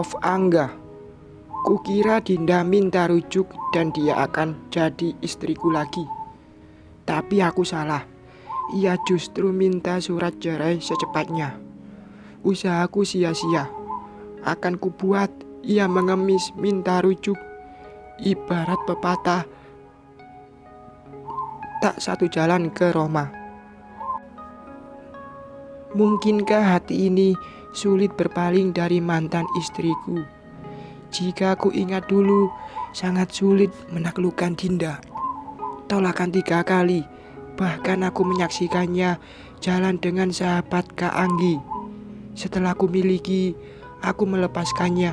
of Angga. Kukira Dinda minta rujuk dan dia akan jadi istriku lagi. Tapi aku salah. Ia justru minta surat cerai secepatnya. Usahaku sia-sia. Akan kubuat ia mengemis minta rujuk. Ibarat pepatah, tak satu jalan ke Roma. Mungkinkah hati ini sulit berpaling dari mantan istriku? Jika ku ingat dulu, sangat sulit menaklukkan Dinda. Tolakan 3 kali, bahkan aku menyaksikannya jalan dengan sahabat Kak Anggi. Setelah ku miliki, aku melepaskannya.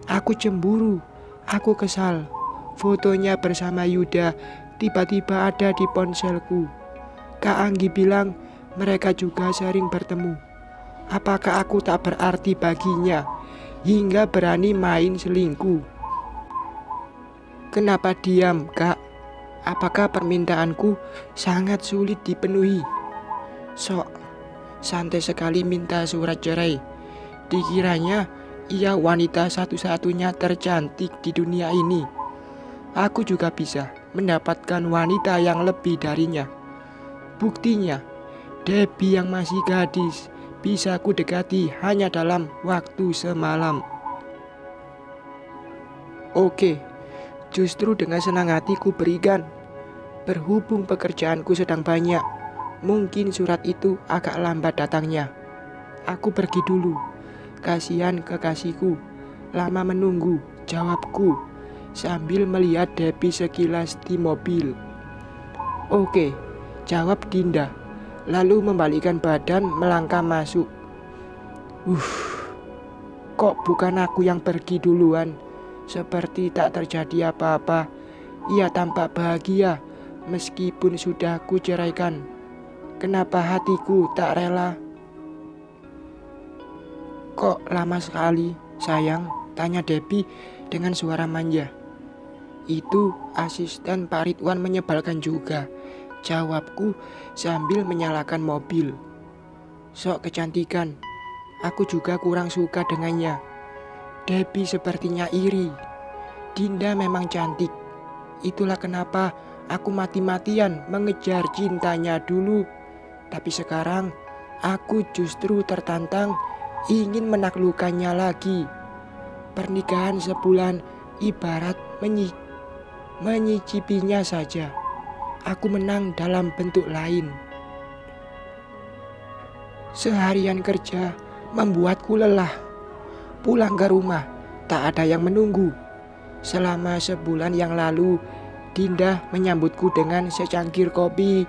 Aku cemburu, aku kesal. Fotonya bersama Yuda tiba-tiba ada di ponselku. Kak Anggi bilang mereka juga sering bertemu. Apakah aku tak berarti baginya hingga berani main selingkuh? Kenapa diam, Kak? Apakah permintaanku sangat sulit dipenuhi? Sok, santai sekali minta surat cerai. Dikiranya ia wanita satu-satunya tercantik di dunia ini. Aku juga bisa mendapatkan wanita yang lebih darinya. Buktinya, Debbie yang masih gadis bisa ku dekati hanya dalam waktu semalam. Oke, justru dengan senang hati ku berikan. Berhubung pekerjaanku sedang banyak, mungkin surat itu agak lambat datangnya. Aku pergi dulu. Kasihan kekasihku, lama menunggu jawabku sambil melihat Debbie sekilas di mobil. Oke, jawab Dinda, lalu membalikkan badan melangkah masuk. Kok bukan aku yang pergi duluan? Seperti tak terjadi apa-apa. Ia tampak bahagia meskipun sudah kuceraikan. Kenapa hatiku tak rela? Kok lama sekali, sayang? Tanya Debbie dengan suara manja. Itu asisten Pak Ridwan menyebalkan juga, jawabku sambil menyalakan mobil. Sok kecantikan, aku juga kurang suka dengannya. Debbie sepertinya iri. Dinda memang cantik. Itulah kenapa aku mati-matian mengejar cintanya dulu. Tapi sekarang aku justru tertantang ingin menaklukkannya lagi. Pernikahan sebulan ibarat menyicipinya saja. Aku menang dalam bentuk lain. Seharian kerja membuatku lelah. Pulang ke rumah tak ada yang menunggu. Selama sebulan yang lalu, Dinda menyambutku dengan secangkir kopi.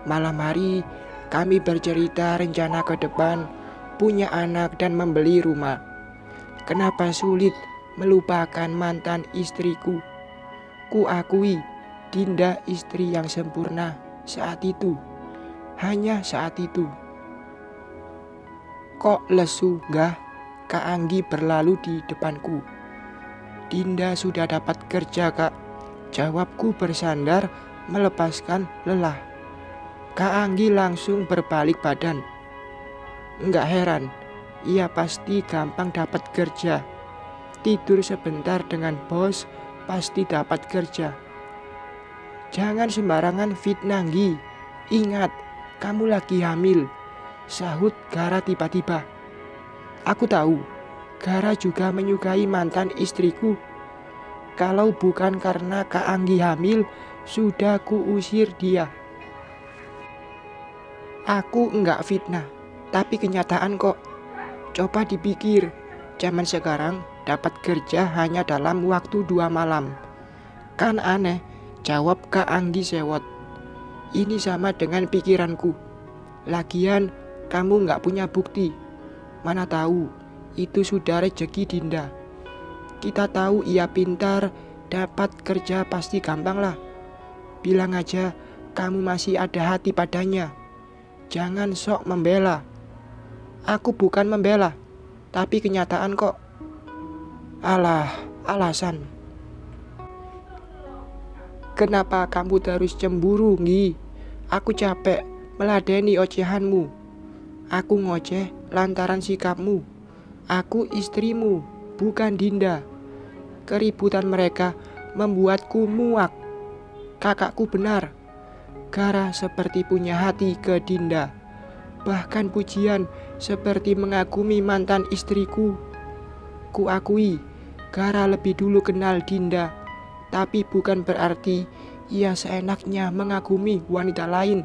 Malam hari kami bercerita rencana ke depan, punya anak dan membeli rumah. Kenapa sulit melupakan mantan istriku? Ku akui Dinda istri yang sempurna saat itu. Hanya saat itu. Kok lesu gah? Kak Anggi berlalu di depanku. Dinda sudah dapat kerja, Kak. Jawabku bersandar melepaskan lelah. Kak Anggi langsung berbalik badan. Enggak heran, ia pasti gampang dapat kerja. Tidur sebentar dengan bos, pasti dapat kerja. Jangan sembarangan fitnah, Nggi. Ingat, kamu lagi hamil, sahut Gara tiba-tiba. Aku tahu, Gara juga menyukai mantan istriku. Kalau bukan karena Kak Anggi hamil, sudah kuusir dia. Aku enggak fitnah, tapi kenyataan kok. Coba dipikir, zaman sekarang dapat kerja hanya dalam waktu 2 malam. Kan aneh, jawab Kak Anggi sewot. Ini sama dengan pikiranku. Lagian kamu enggak punya bukti. Mana tahu, itu sudah rezeki Dinda. Kita tahu ia pintar, dapat kerja pasti gampang lah. Bilang aja kamu masih ada hati padanya. Jangan sok membela. Aku bukan membela, tapi kenyataan kok. Alah, alasan. Kenapa kamu terus cemburu, Nggi? Aku capek meladeni ocehanmu. Aku ngoceh lantaran sikapmu. Aku istrimu, bukan Dinda. Keributan mereka membuatku muak. Kakakku benar. Gara seperti punya hati ke Dinda. Bahkan pujian seperti mengagumi mantan istriku. Kuakui, Gara lebih dulu kenal Dinda. Tapi bukan berarti ia seenaknya mengagumi wanita lain.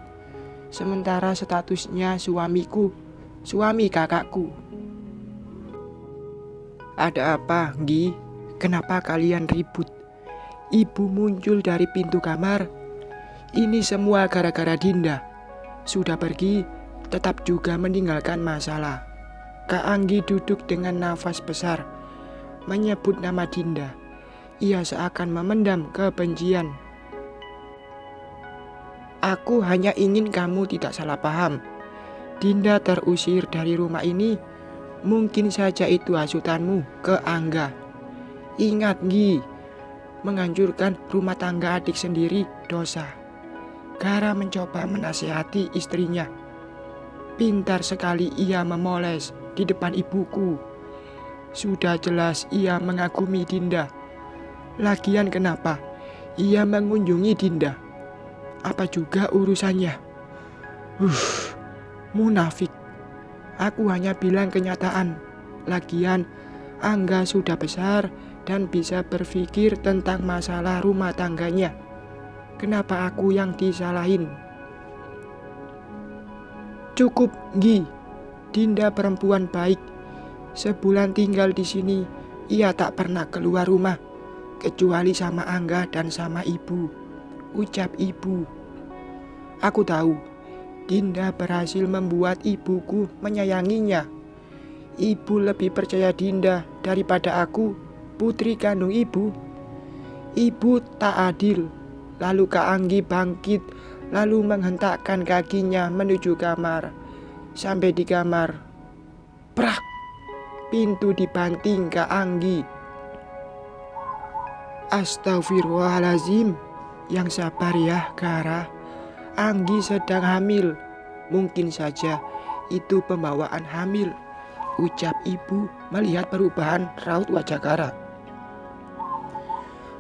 Sementara statusnya suamiku, suami kakakku. Ada apa, Nggi? Kenapa kalian ribut? Ibu muncul dari pintu kamar. Ini semua gara-gara Dinda. Sudah pergi, tetap juga meninggalkan masalah. Kak Anggi duduk dengan nafas besar, menyebut nama Dinda. Ia seakan memendam kebencian. Aku hanya ingin kamu tidak salah paham. Dinda terusir dari rumah ini. Mungkin saja itu hasutanmu ke Angga. Ingat, Nggi, menghancurkan rumah tangga adik sendiri dosa. Gara mencoba menasihati istrinya. Pintar sekali ia memoles di depan ibuku. Sudah jelas ia mengagumi Dinda. Lagian kenapa ia mengunjungi Dinda? Apa juga urusannya? Munafik. Aku hanya bilang kenyataan. Lagian Angga sudah besar dan bisa berpikir tentang masalah rumah tangganya. Kenapa aku yang disalahin? Cukup, Nggi. Dinda perempuan baik. Sebulan tinggal di sini, ia tak pernah keluar rumah kecuali sama Angga dan sama ibu. Ucap ibu. Aku tahu Dinda berhasil membuat ibuku menyayanginya. Ibu lebih percaya Dinda daripada aku, putri kandung ibu. Ibu tak adil. Lalu Kak Anggi bangkit, lalu menghentakkan kakinya menuju kamar. Sampai di kamar, prak, pintu dibanting Kak Anggi. Astagfirullahalazim. Yang sabar ya, Gara. Anggi sedang hamil. Mungkin saja itu pembawaan hamil, ucap ibu melihat perubahan raut wajah Gara.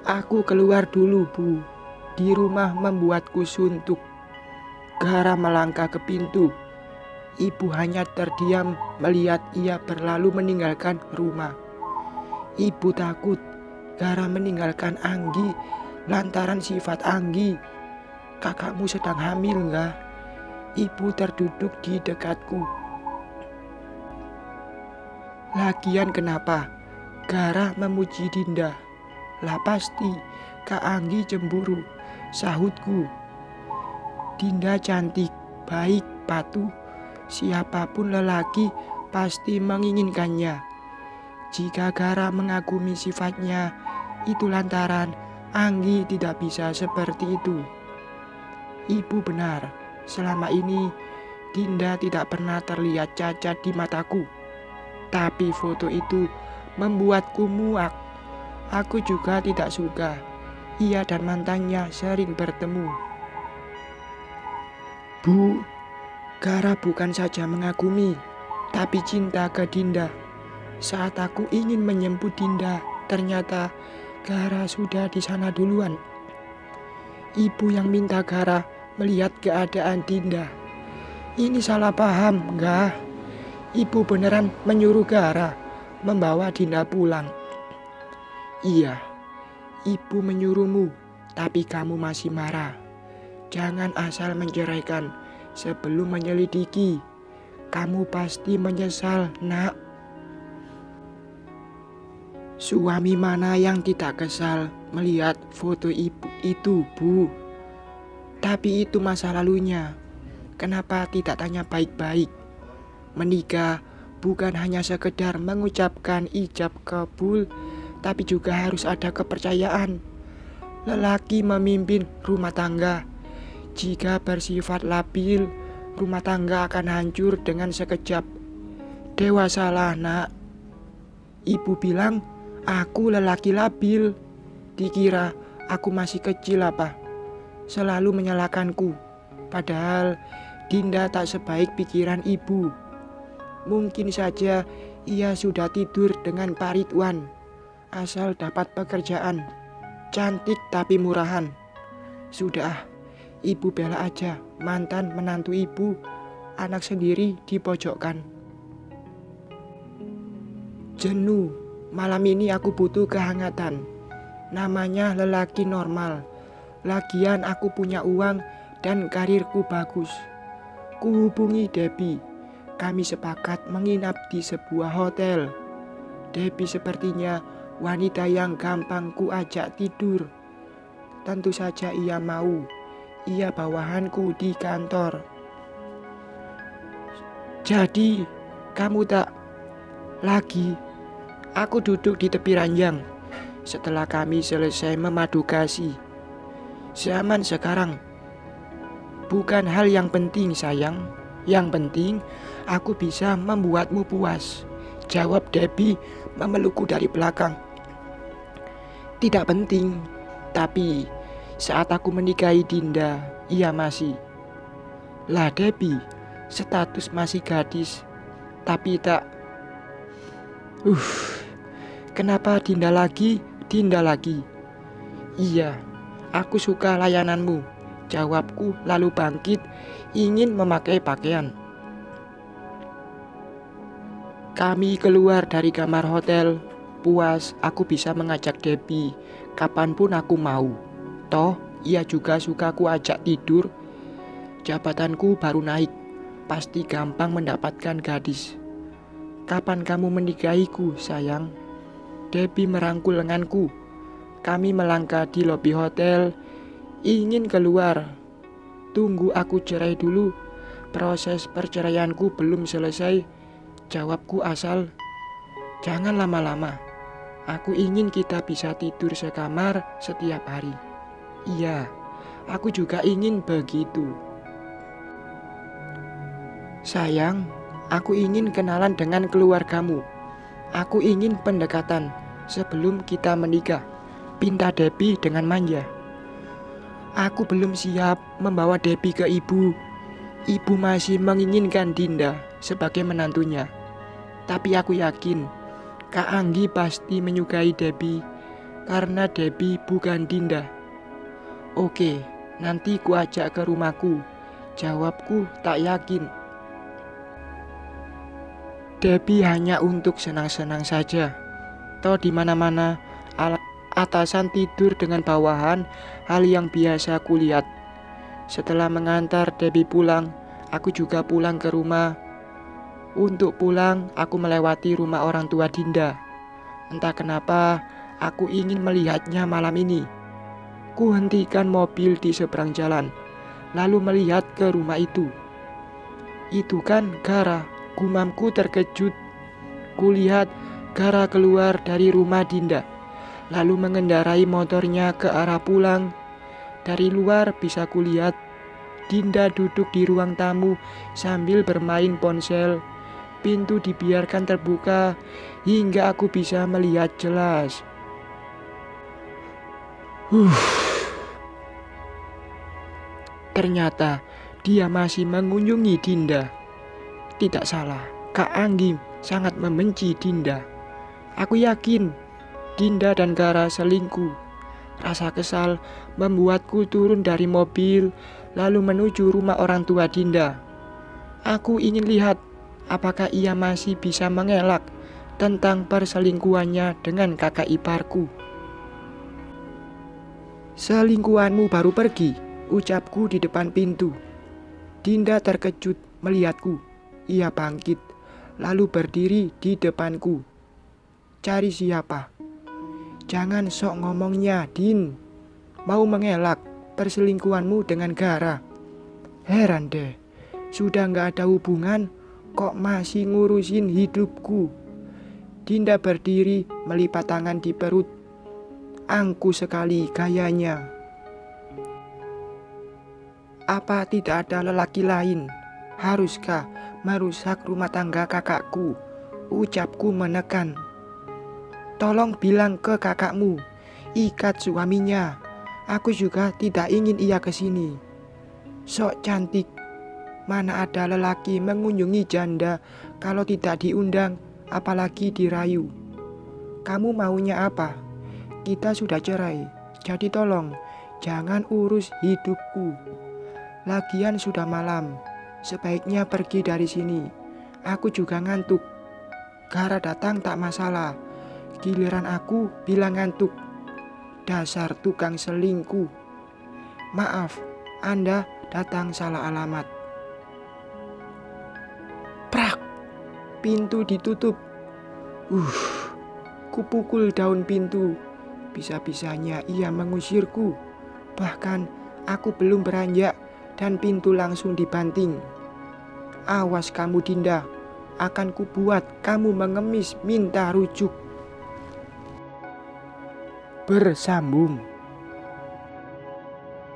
Aku keluar dulu, Bu. Di rumah membuatku suntuk. Gara melangkah ke pintu. Ibu hanya terdiam melihat ia berlalu meninggalkan rumah. Ibu takut Gara meninggalkan Anggi lantaran sifat Anggi. Kakakmu sedang hamil, enggak? Ibu terduduk di dekatku. Lagian kenapa Gara memuji Dinda? Lah pasti Kak Anggi cemburu, sahutku. Dinda cantik, baik, patuh. Siapapun lelaki pasti menginginkannya. Jika Gara mengagumi sifatnya, itu lantaran Anggi tidak bisa seperti itu. Ibu benar, selama ini Dinda tidak pernah terlihat cacat di mataku. Tapi foto itu membuatku muak. Aku juga tidak suka ia dan mantannya sering bertemu. Bu, Gara bukan saja mengagumi, tapi cinta ke Dinda. Saat aku ingin menjemput Dinda, ternyata Gara sudah di sana duluan. Ibu yang minta Gara melihat keadaan Dinda. Ini salah paham, enggak? Ibu beneran menyuruh Gara membawa Dinda pulang. Iya, ibu menyuruhmu, tapi kamu masih marah. Jangan asal menceraikan sebelum menyelidiki. Kamu pasti menyesal, Nak. Suami mana yang tidak kesal melihat foto ibu itu, Bu? Tapi itu masa lalunya. Kenapa tidak tanya baik-baik? Menikah bukan hanya sekedar mengucapkan ijab kabul, tapi juga harus ada kepercayaan. Lelaki memimpin rumah tangga. Jika bersifat labil, rumah tangga akan hancur dengan sekejap. Dewasalah, Nak. Ibu bilang aku lelaki labil. Dikira aku masih kecil apa? Selalu menyalahkanku. Padahal Dinda tak sebaik pikiran ibu. Mungkin saja Ia sudah tidur dengan Pak Ridwan. Asal dapat pekerjaan. Cantik tapi murahan. Sudah, ibu bela aja mantan menantu ibu. Anak sendiri dipojokkan. Jenuh, malam ini aku butuh kehangatan. Namanya lelaki normal. Lagian aku punya uang dan karirku bagus. Kuhubungi Debbie. Kami sepakat menginap di sebuah hotel. Debbie sepertinya wanita yang gampang ku ajak tidur. Tentu saja ia mau. Ia bawahanku di kantor. Jadi, kamu tak lagi. Aku duduk di tepi ranjang. Setelah kami selesai memadu kasih. Zaman sekarang bukan hal yang penting, sayang. Yang penting aku bisa membuatmu puas, jawab Debbie memelukku dari belakang. Tidak penting, tapi saat aku menikahi Dinda, ia masih. Lah Debbie, status masih gadis, tapi tak. Kenapa Dinda lagi? Dinda lagi. Iya, aku suka layananmu, jawabku lalu bangkit ingin memakai pakaian. Kami keluar dari kamar hotel. Puas aku bisa mengajak Debbie kapanpun aku mau. Toh ia juga suka ku ajak tidur. Jabatanku baru naik, pasti gampang mendapatkan gadis. Kapan kamu menikahiku, sayang? Debbie merangkul lenganku. Kami melangkah di lobi hotel, ingin keluar. Tunggu aku cerai dulu. Proses perceraianku belum selesai, jawabku asal. Jangan lama-lama. Aku ingin kita bisa tidur sekamar setiap hari. Iya, aku juga ingin begitu. Sayang, aku ingin kenalan dengan keluargamu. Aku ingin pendekatan sebelum kita menikah, pinta Debbie dengan manja. Aku belum siap membawa Debbie ke ibu. Ibu masih menginginkan Dinda sebagai menantunya. Tapi aku yakin Kak Anggi pasti menyukai Debbie karena Debbie bukan Dinda. Oke, nanti ku ajak ke rumahku, jawabku tak yakin. Debbie hanya untuk senang-senang saja. Toh di mana-mana atasan tidur dengan bawahan, hal yang biasa kulihat. Setelah mengantar Debbie pulang, aku juga pulang ke rumah. Untuk pulang, aku melewati rumah orang tua Dinda. Entah kenapa, aku ingin melihatnya malam ini. Ku hentikan mobil di seberang jalan, lalu melihat ke rumah itu. Itu kan Gara. Gumamku terkejut. Kulihat Gara keluar dari rumah Dinda, lalu mengendarai motornya ke arah pulang. Dari luar bisa kulihat Dinda duduk di ruang tamu sambil bermain ponsel. Pintu dibiarkan terbuka hingga aku bisa melihat jelas. Ternyata dia masih mengunjungi Dinda. Tidak salah, Kak Anggi sangat membenci Dinda. Aku yakin Dinda dan Gara selingkuh. Rasa kesal membuatku turun dari mobil lalu menuju rumah orang tua Dinda. Aku ingin lihat apakah ia masih bisa mengelak tentang perselingkuhannya dengan kakak iparku. Selingkuhanmu baru pergi, ucapku di depan pintu. Dinda terkejut melihatku. Ia bangkit, lalu berdiri di depanku. Cari siapa? Jangan sok ngomongnya, Din. Mau mengelak perselingkuhanmu dengan Gara. Heran deh, sudah gak ada hubungan, kok masih ngurusin hidupku. Dinda berdiri melipat tangan di perut. Angku sekali gayanya. Apa tidak ada lelaki lain? Haruskah merusak rumah tangga kakakku? Ucapku menekan. Tolong bilang ke kakakmu, ikat suaminya. Aku juga tidak ingin ia kesini. Sok cantik. Mana ada lelaki mengunjungi janda kalau tidak diundang apalagi dirayu. Kamu maunya apa? Kita sudah cerai, jadi tolong jangan urus hidupku. Lagian sudah malam, sebaiknya pergi dari sini. Aku juga ngantuk. Gara datang tak masalah, giliran aku bilang ngantuk. Dasar tukang selingkuh. Maaf, Anda datang salah alamat. Prak! Pintu ditutup. Kupukul daun pintu. Bisa-bisanya ia mengusirku. Bahkan aku belum beranjak dan pintu langsung dibanting. Awas kamu Dinda, akan kubuat kamu mengemis minta rujuk. Bersambung.